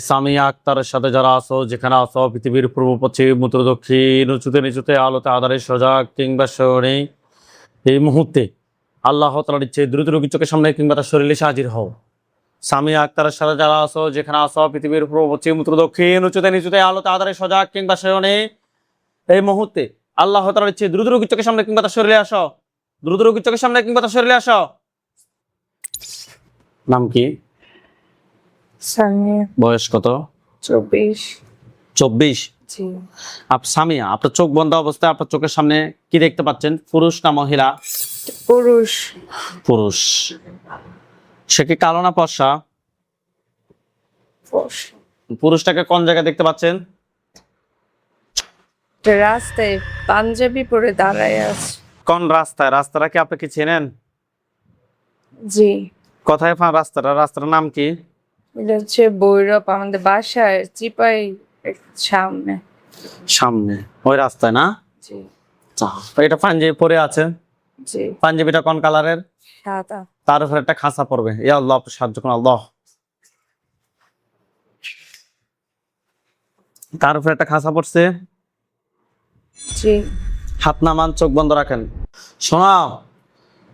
সামিয়া আক্তারের সাথে যারা আছো, যেখানে আছো, পৃথিবীর পূর্ব পশ্চিম উত্তর দক্ষিণ উঁচুতে নিচুতে আলোতে আধারে সজাগ কিংবা শহরে এই মুহূর্তে আল্লাহ তাআলার ইচ্ছে দ্রুত রোগীর চোখের সামনে কিংবা তার শরীরে এসে হাজির হও। সামিয়া আক্তারের সাথে যারা আছো, যেখানে আছো, পৃথিবীর পূর্ব পশ্চিম উত্তর দক্ষিণ উঁচুতে নিচুতে আলোতে আধারে সজাগ কিংবা শহরে এই মুহূর্তে আল্লাহ তাআলার ইচ্ছে দ্রুত রোগীর চোখের সামনে কিংবা তার শরীরে আসো। দ্রুত রোগীর চোখের সামনে কিংবা তার শরীরে আসো। নাম কি? সামিয়া। বয়স কত? 24। 24। জি। সামিয়া, আপনার চোখ বন্ধ অবস্থায় আপনার চোখের সামনে কি দেখতে পাচ্ছেন? পুরুষ না মহিলা? পুরুষ। পুরুষ। সে কি কালো না ফর্সা? ফর্সা। পুরুষটাকে কোন জায়গায় দেখতে পাচ্ছেন? রাস্তায় পাঞ্জাবি পরে দাঁড়ায় আছে। কোন রাস্তায়? রাস্তাটা কি আপনি কি চেনেন? জি। কোথায় পান রাস্তাটা? রাস্তাটার নাম কি? এটা হচ্ছে ভৈরব, আমাদের বাসায় চিপাই সামনে। সামনে ওই রাস্তায় না? জি। এটা পাঞ্জাবি পরে আছে। জি। পাঞ্জাবিটা কোন কালারের? সাদা। তার উপরে একটা খাঁচা পড়বে। ইয়া আল্লাহ, আপনি সাহায্য করুন আল্লাহ। তার উপরে একটা খাঁচা পড়ছে। জি। হাত নামান, চোখ বন্ধ রাখেন। শোনাও,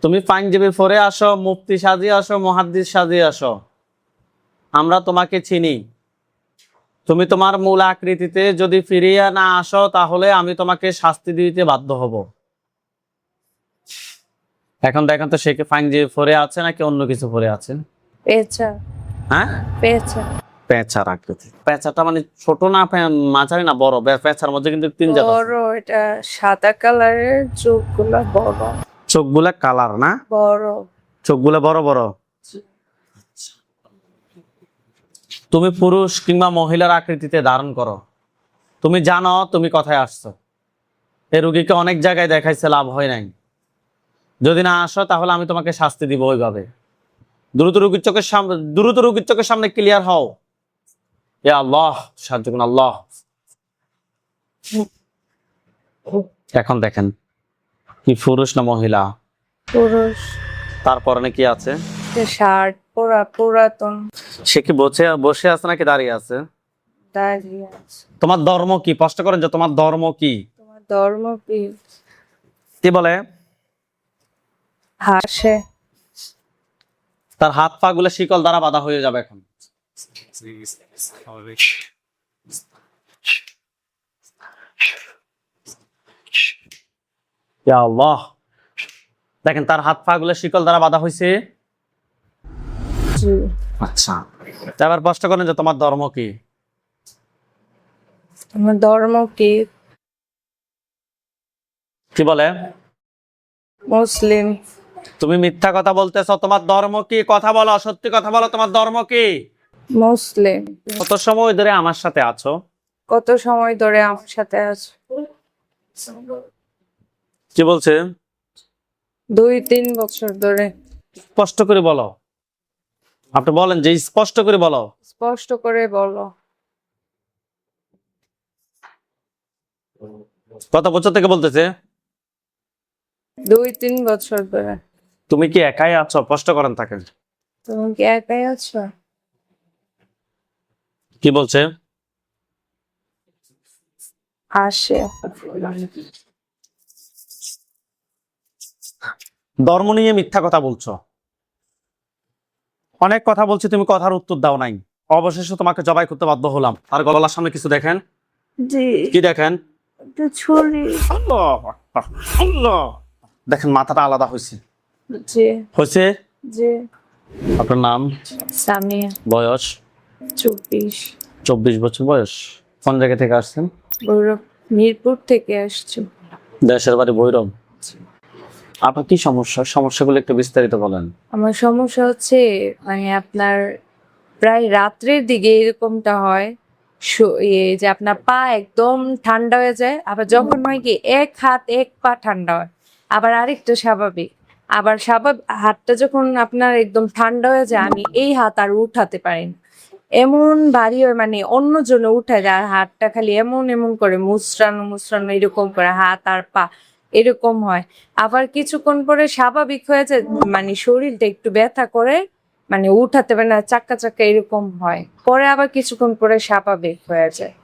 তুমি পাঞ্জাবি পরে আসো, মুফতি সাজিয়ে আসো, মুহাদ্দিস সাজিয়ে আসো, আমরা তোমাকে চিনি। তুমি তোমার মূল আকৃতিতে যদি ফিরিয়ে না আসো, তাহলে আমি তোমাকে শাস্তি দিতে বাধ্য হব। এখন দেখেন তো, সে কি পাঞ্জাবি পরে আছে নাকি অন্য কিছু পরে আছে? পেঁচা। হ্যাঁ, পেঁচা। পেঁচার আকৃতি। পেঁচাটা মানে ছোট না মাঝারি না বড়? পেঁচার মধ্যে কিন্তু তিন জাত আছে। বড়, এটা সাদা কালারের, চোখগুলা বড়। চোখগুলা কালার না? বড়। চোখগুলা বড় বড়। তুমি পুরুষ কিংবা মহিলার আকৃতিতে ধারণ করো। তুমি জানো তুমি কোথায় আসছো। এই রোগীকে অনেক জায়গায় দেখাইছে, লাভ হয় নাই। যদি না আসো তাহলে আমি তোমাকে শাস্তি দিব ওইভাবে। দ্রুত রোগীর চোখের সামনে ক্লিয়ার হও। ইয়া আল্লাহ, সাহায্য করুন আল্লাহ। এখন দেখেন, কি পুরুষ না মহিলা? পুরুষ। তারপরে কি আছে? শার্ট পরা, পুরাতন। সে কি বসে আছে নাকি দাঁড়িয়ে আছে? দাঁড়িয়ে আছে। তোমার ধর্ম কি? প্রশ্ন করেন যে তোমার ধর্ম কি? তোমার ধর্ম কি? কি বলে? হাসে। তার হাত পা গুলো শিকল দ্বারা বাঁধা হয়ে যাবে এখন। ইয়া আল্লাহ, দেখেন তার হাত পা গুলো শিকল দ্বারা বাঁধা হয়েছে। জি। আচ্ছা, এবার প্রশ্ন করেন যে তোমার ধর্ম কি? তোমার ধর্ম কি? কি বলে? মুসলিম। তুমি মিথ্যা কথা বলতেছো। তোমার ধর্ম কি? কথা বলো, সত্যি কথা বলো, তোমার ধর্ম কি? মুসলিম। কত সময় ধরে আমার সাথে আছো? কত সময় ধরে আমার সাথে আছো? কি বলছে? 2-3 বছর ধরে। স্পষ্ট করে বলো। আপনি বলেন যে স্পষ্ট করে বলো। স্পষ্ট করে বলো। কত বছর থেকে বলতেছে? 2-3 বছর ধরে। তুমি কি একাই আছো? স্পষ্ট করেন তাকে। তুমি কি একাই আছো? কি বলছে? হাসে। ধর্ম নিয়ে মিথ্যা কথা বলছো। অনেক কথা বলছি, তুমি কথার উত্তর দাও নাই। অবশেষে তোমাকে জবাই করতে বাধ্য হলাম। আর গলার সামনে কিছু দেখেন। জি। কি দেখেন? একটা ছুরি। আল্লাহ আকবার, আল্লাহ। দেখেন মাথাটা আলাদা হয়েছে। জি। হয়েছে? জি। আপনার নাম? সামিয়া। বয়স? 24। 24 বছর বয়স। কোন জায়গা থেকে আসছেন? ভৈরব, মিরপুর থেকে আসছি। দেশের বাড়ি ভৈরব। আপনার কি সমস্যা? সমস্যাগুলো একটু বিস্তারিত বলেন। আমার সমস্যা হচ্ছে, মানে আপনার প্রায় রাত্রের দিকে এরকমটা হয়, যে আপনার পা একদম ঠান্ডা হয়ে যায়, আবার যখন হয় কি এক হাত এক পা ঠান্ডা হয়, আবার আরেকটা স্বাভাবিক, আবার হাতটা যখন আপনার একদম ঠান্ডা হয়ে যায়, আমি এই হাত আর উঠাতে পারি না, এমন ভারী হয়, মানে অন্য জন্য উঠায় যায়, আর হাতটা খালি এমন এমন করে মুচড়ানো মুচড়ানো এরকম করে হাত আর পা এরকম হয়। আবার কিছুক্ষণ পরে স্বাভাবিক হয়ে যায়, মানে শরীরটা একটু ব্যথা করে, মানে উঠাতে পারে না, চাক্কা চাক্কা এরকম হয়, পরে আবার কিছুক্ষণ পরে স্বাভাবিক হয়ে যায়।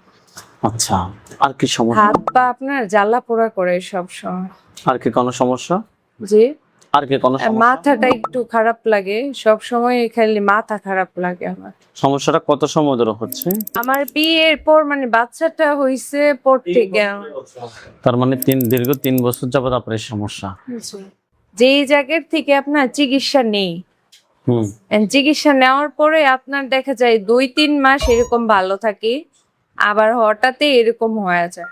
আচ্ছা, আর কি সমস্যা? হাত পা আপনার জ্বালা পোড়া করে সব সময়। আর কি কোনো সমস্যা? জি, আর কি কোনো সমস্যা? মাথাটা একটু খারাপ লাগে, সব সময় খালি মাথা খারাপ লাগে আমার। সমস্যাটা কত সময় ধরে হচ্ছে? আমার বিয়ের পর মানে বাচ্চাটা হইছে পর থেকে। তার মানে দীর্ঘ 3 বছর যাবত আপনার এই সমস্যা। যেই জায়গার থেকে আপনার চিকিৎসা নেই, হুম। চিকিৎসা নেওয়ার পরে আপনার দেখা যায় 2-3 মাস এরকম ভালো থাকে, আবার হঠাৎই এরকম হয়ে যায়।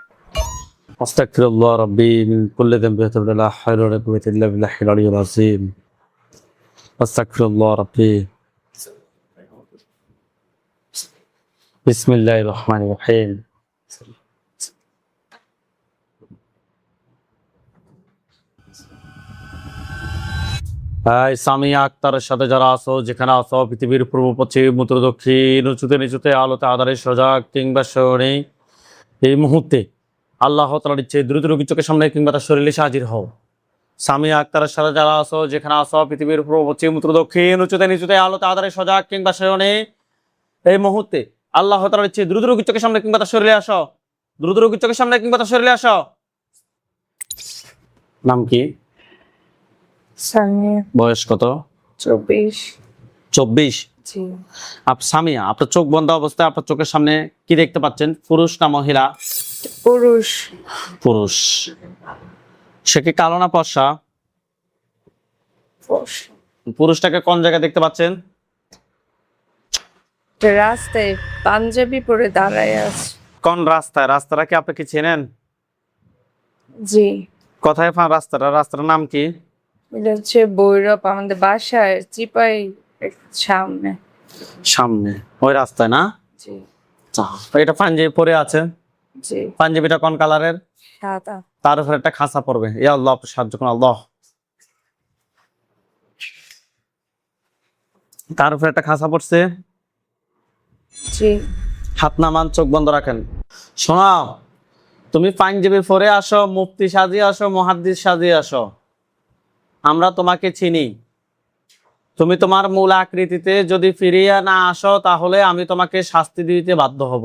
আস্তাগফিরুল্লাহ রাব্বি মিন কুল্লি যামবি ওয়া আতুবু ইলাইহি, লা হাওলা ওয়া লা কুওয়াতা ইল্লা বিল্লাহিল আলিয়্যিল আযীম। আস্তাগফিরুল্লাহ রাব্বি। বিসমিল্লাহির রহমানির রহিম। সামিয়া আক্তারের সাথে যারা আছো, যেখানে আছো, পৃথিবীর পূর্ব পশ্চিম উত্তর দক্ষিণ, উঁচুতে নিচুতে, আলোতে আধারে, সজাগ কিংবা শয়নে, এই মুহূর্তে আল্লাহ তাআলার ইচ্ছে দ্রুত রোগীর চোখের সামনে কিংবা তার শরীরে এসে হাজির হও। সামিয়া আক্তারের সাথে যারা আছো, যেখানে আছো, পৃথিবীর পূর্ব পশ্চিম উত্তর দক্ষিণ, উঁচুতে নিচুতে, আলোতে আধারে, সজাগ কিংবা শয়নে, এই মুহূর্তে আল্লাহ তাআলার ইচ্ছে দ্রুত রোগীর চোখের সামনে কিংবা তার শরীরে আসো। দ্রুত রোগীর চোখের সামনে কিংবা তার শরীরে আসো। নাম কি? সামিয়া। বয়স কত? 24। 24। জি। সামিয়া, আপনার চোখ বন্ধ অবস্থায় আপনার চোখের সামনে কি দেখতে পাচ্ছেন? পুরুষ না মহিলা? পুরুষ। পুরুষ। সে কি কালো না ফর্সা? পুরুষটাকে কোন জায়গায় দেখতে পাচ্ছেন? রাস্তায় পাঞ্জাবি পরে দাঁড়ায় আছে। কোন রাস্তায়? রাস্তাটা কি আপনি কি চেনেন? জি। কোথায় রাস্তাটার নাম কি? এটা হচ্ছে ভৈরব, আমাদের বাসায় চিপাই সামনে। সামনে ওই রাস্তায় না? জি। এটা পাঞ্জাবি পরে আছে। জি। পাঞ্জাবিটা কোন কালারের? সাদা। তার উপরে একটা খাঁচা পড়বে। ইয়া আল্লাহ, আপনি সাহায্য করুন আল্লাহ। তার উপরে একটা খাঁচা পড়ছে। জি। হাত নামান, চোখ বন্ধ রাখেন। শোনাও, তুমি পাঞ্জাবি পরে আসো, মুফতি সাজিয়ে আসো, মুহাদ্দিস সাজিয়ে আসো, আমরা তোমাকে চিনি। তুমি তোমার মূল আকৃতিতে যদি ফিরিয়ে না আসো, তাহলে আমি তোমাকে শাস্তি দিতে বাধ্য হব।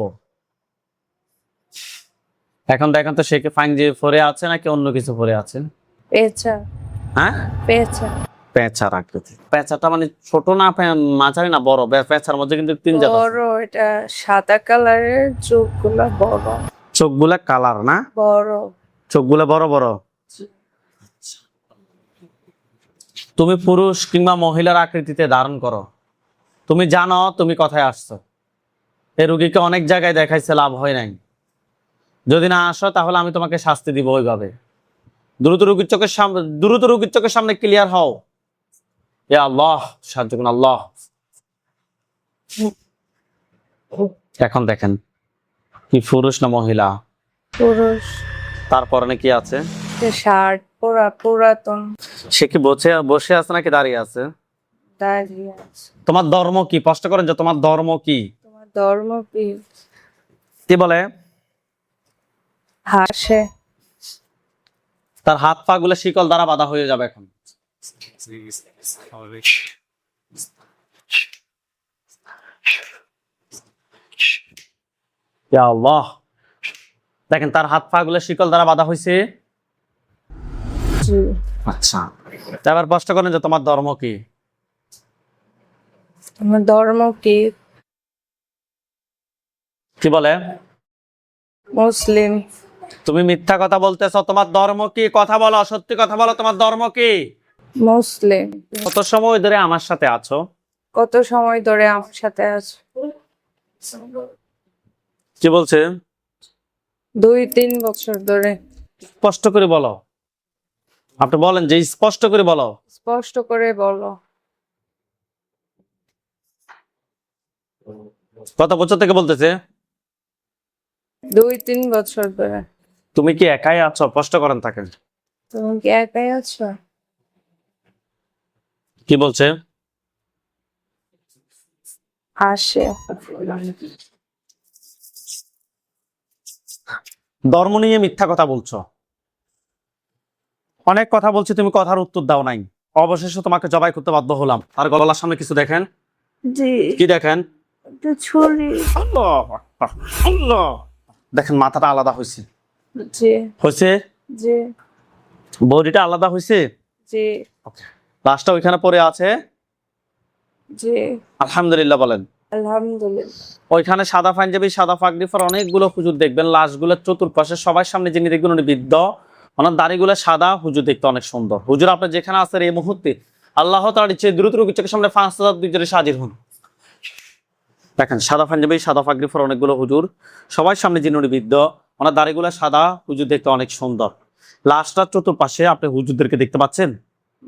এখন দেখেন তো, সে কি পাঞ্জাবি পরে আছে নাকি অন্য কিছু পরে আছে? পেঁচা। হ্যাঁ, পেঁচা। পেঁচার আকৃতি। পেঁচাটা মানে ছোট না মাঝারি না বড়? পেঁচার মধ্যে কিন্তু 3 জাত আছে। বড়, এটা সাদা কালারের, চোখগুলা বড়। চোখগুলা কালার না? বড়। চোখগুলা বড় বড়। তুমি পুরুষ কিংবা মহিলার আকৃতিতে ধারণ করো। তুমি জানো তুমি কোথায় আসছো। এই রোগীকে অনেক জায়গায় দেখাইছে, লাভ হয় নাই। যদি না আসো তাহলে আমি তোমাকে শাস্তি দিব ওইভাবে। দ্রুত রোগীর চোখের সামনে ক্লিয়ার হও। এ আল্লাহ, সাহায্য করুন আল্লাহ। এখন দেখেন, কি পুরুষ না মহিলা? পুরুষ। তারপরে কি আছে? শার্ট পরা, পুরাতন। সে কি বসে আছে নাকি দাঁড়িয়ে আছে? দাঁড়িয়ে আছে। তোমার ধর্ম কি? স্পষ্ট করেন যে তোমার ধর্ম কি? তোমার ধর্ম কি? কি বলে? হাসে। তার হাত পা গুলো শিকল দ্বারা বাঁধা হয়ে যাবে এখন। ইয়া আল্লাহ, দেখেন তার হাত পা গুলো শিকল দ্বারা বাঁধা হয়েছে। জি। আচ্ছা, এবার স্পষ্ট করেন যে তোমার ধর্ম কি? তোমার ধর্ম কি? কি বলে? মুসলিম। তুমি মিথ্যা কথা বলতেছো। তোমার ধর্ম কি? কথা বলো, সত্যি কথা বলো, তোমার ধর্ম কি? মুসলিম। কত সময় ধরে আমার সাথে আছো? কত সময় ধরে আমার সাথে আছো? কি বলছে? 2-3 বছর ধরে। স্পষ্ট করে বলো। আপনি বলেন যে স্পষ্ট করে বলো। স্পষ্ট করে বলো। কত বছর থেকে বলতেছে? 2-3 বছর ধরে। তুমি কি একাই আছো? স্পষ্ট করেন থাকেন। তুমি কি একাই আছো? কি বলছে? হাসে। ধর্ম নিয়ে মিথ্যা কথা বলছো। অনেক কথা বলছি, তুমি কথার উত্তর দাও নাই। অবশেষে তোমাকে জবাই করতে বাধ্য হলাম। আর গলার সামনে কিছু দেখেন। জি কি দেখেন? একটা ছুরি। আল্লাহ আকবার, আল্লাহ। দেখেন মাথাটা আলাদা হয়েছে, জি হয়েছে জি বডিটা আলাদা হয়েছে। জি লাশটা ওইখানে পড়ে আছে। জি আলহামদুলিল্লাহ বলেন। আলহামদুলিল্লাহ। ওইখানে সাদা পাঞ্জাবি, সাদা পাগড়ি পরা অনেকগুলো হুজুর দেখবেন, লাশগুলোর চতুর্পাশে সবার সামনে যিনি দেখবেন উনি বৃদ্ধ, ওনার দাড়িগুলো সাদা, হুজুর দেখতে অনেক সুন্দর। হুজুর আপনি যেখানে আছেন এই মুহূর্তে আল্লাহ তাআলার ইচ্ছে দ্রুত রোগীর চোখের সামনে 5000 দুইজনে হাজির হন। দেখেন সাদা পাঞ্জাবি, সাদা পাগড়ি পরা অনেকগুলো হুজুর, সবার সামনে যিনি উনি বৃদ্ধ, ওনার দাড়িগুলো সাদা, হুজুর দেখতে অনেক সুন্দর। লাশটার চতুর্পাশে আপনি হুজুরদেরকে দেখতে পাচ্ছেন?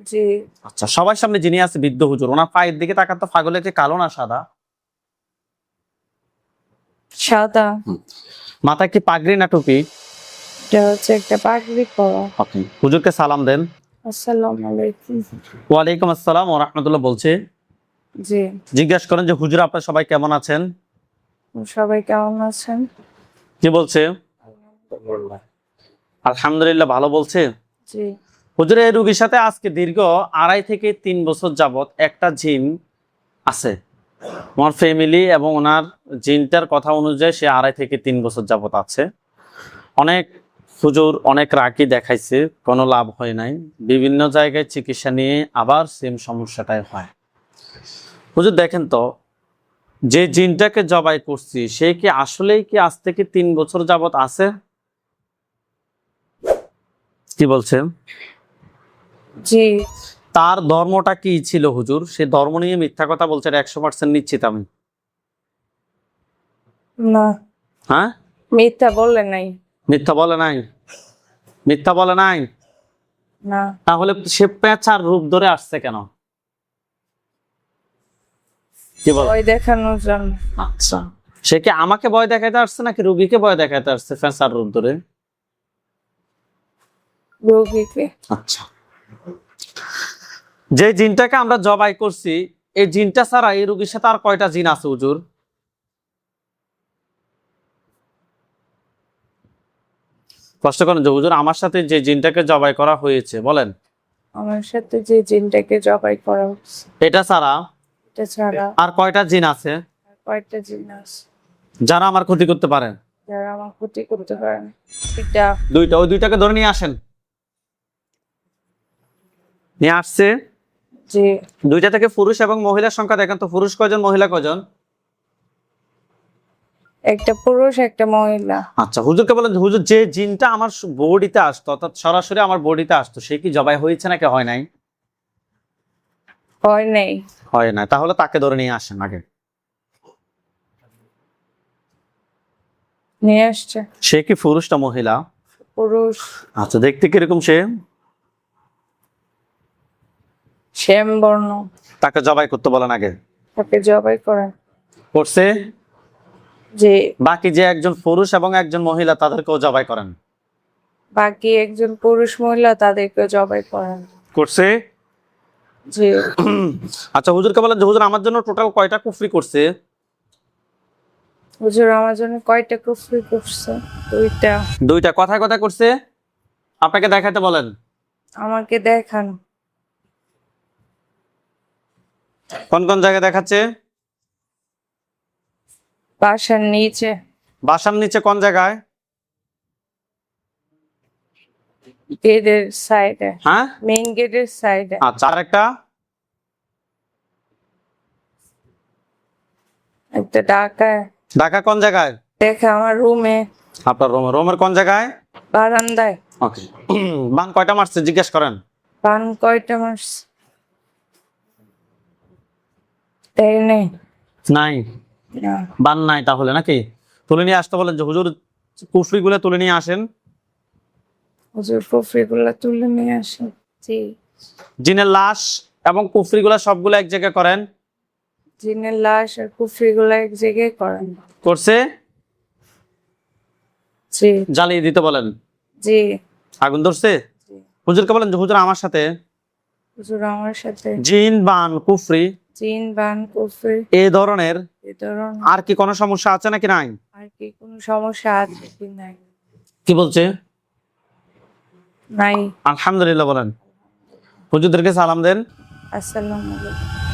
জি আচ্ছা, সবার সামনে যিনি আছে বৃদ্ধ হুজুর, ওনার পায়ের দিকে তাকান তো, পাগলের কি কালো না সাদা? সাদা। মাথায় কি পাগড়ি না টুপি? এটা হচ্ছে একটা পাগড়ি পরা। হুজুরকে সালাম দেন। আসসালামু আলাইকুম। ওয়ালাইকুম আসসালাম ওয়া রাহমাতুল্লাহ বলছে। জি জিজ্ঞাসা করেন যে হুজুর আপনারা সবাই কেমন আছেন? সবাই কেমন আছেন? কি বলছে? আলহামদুলিল্লাহ ভালো বলছে। জি হুজুর এই রোগীর সাথে আজকে দীর্ঘ 2.5 থেকে 3 বছর যাবত একটা জিন আছে। আমার ফ্যামিলি এবং ওনার জিনটার কথা অনুযায়ী সে 2.5 থেকে 3 বছর যাবত আছে। অনেক হুজুর অনেক রাকি দেখাইছে, কোনো লাভ হয় নাই। বিভিন্ন জায়গায় চিকিৎসা নিয়ে আবার সেম সমস্যাটাই হয়। হুজুর দেখেন তো, যে জিনটাকে জবাই করছি সে কি আসলেই কি আজ থেকে 3 বছর যাবত আছে? কি বলছেন? জি তার ধর্মটা কি ছিল হুজুর? সে ধর্ম নিয়ে মিথ্যা কথা বলছে, 100% নিশ্চিত আমি। না, হ্যাঁ, মিথ্যা বলে নাই। মিথ্যা বলে নাই, মিথ্যা বলে নাই। না, তাহলে সে পেঁচার রূপ ধরে আসছে কেন? কি বল? ওই দেখানোর জন্য। আচ্ছা, সে কি আমাকে ভয় দেখাইতে আসছে নাকি রুগীকে ভয় দেখাইতে আসছে পেঁচার রূপ ধরে? রোগীকে। আচ্ছা, যে জিনটাকে আমরা জবাই করছি এই জিনটা ছাড়া এই রোগীর সাথে আর কয়টা জিন আছে হুজুর? কষ্ট করেন যে হুজুর আমার সাথে যে জিনটাকে জবাই করা হয়েছে বলেন, আমার সাথে যে জিনটাকে জবাই করা হচ্ছে এটা ছাড়া এটা ছাড়া আর কয়টা জিন আছে আর কয়েকটা জিন আছে যারা আমার ক্ষতি করতে পারেন? যারা আমার ক্ষতি করতে পারেন। এটা দুইটা, ওই দুইটাকে ধরে নিয়ে আসেন। নিয়ে আসছে। যে দুইটা থেকে পুরুষ এবং মহিলার সংখ্যা দেখেন তো, পুরুষ কয়জন মহিলা কয়জন? একটা পুরুষ একটা মহিলা। আচ্ছা, হুজুরকে বলেন হুজুর যে জিনটা আমার বডিতে আসতো, অর্থাৎ সরাসরি আমার বডিতে আসতো, সে কি জবাই হয়েছে নাকি হয় নাই? হয় নাই। হয় নাই, তাহলে তাকে ধরে নিয়ে আসেন আগে। নিয়ে আসছে সে কি পুরুষ না মহিলা? পুরুষ। আচ্ছা, দেখতে কিরকম সে? শ্যাম বর্ণ। তাকে জবাই করতে বলেন আগে। তাকে জবাই করেন। করছে। যে বাকি যে একজন পুরুষ এবং একজন মহিলা তাদেরকেও জবাই করেন। বাকি একজন পুরুষ মহিলা তাদেরকে জবাই করেন। করছে। যে আচ্ছা, হুজুরকে বলেন যে হুজুর আমার জন্য টোটাল কয়টা কুফরি করছে? হুজুর আমার জন্য কয়টা কুফরি করছে? দুইটা। দুইটা। কথায় কথায় করছে। আপনাকে দেখাতে বলেন। আমাকে দেখান। কোন কোন জায়গায় দেখাচ্ছে? বাসার নিচে। বাসার নিচে কোন জায়গায়? গেটের সাইডে। হ্যাঁ, মেইন গেটের সাইডে। আচ্ছা, আরেকটা? একটা ঢাকায়। ঢাকা কোন জায়গায়? দেখা আমার রুমে। আপনার রোমের কোন জায়গায়? বারান্দায়। ওকে। বান কয়টা মারছে জিজ্ঞেস করেন। পান কয়টা মাস? তাই নেই। নাই, না। বান নাই তাহলে নাকি? তুলে নিয়ে আসতে বলেন যে হুজুর কুফরি গুলো তুলে নিয়ে আসেন। হুজুর কুফরি গুলা তুলে নিয়ে আসেন। জি। জিনের লাশ এবং কুফরি গুলা সবগুলো এক জায়গায় করেন। জিনের লাশ আর কুফরি গুলা এক জায়গায় করেন। করছে। জি জ্বালিয়ে দিতে বলেন। জি আগুন ধরছে। জি। হুজুরকে বলেন যে হুজুর আমার সাথে হুজুর আমার সাথে জিন বান কুফরি জিন বান কুফরি এই ধরনের এ ধরনের আর কি কোনো সমস্যা আছে নাকি নাই? আর কি কোনো সমস্যা আছে কি নাই? কি বলছে? নাই। আলহামদুলিল্লাহ বলেন। হুজুরদেরকে সালাম দেন। আসসালামু আলাইকুম।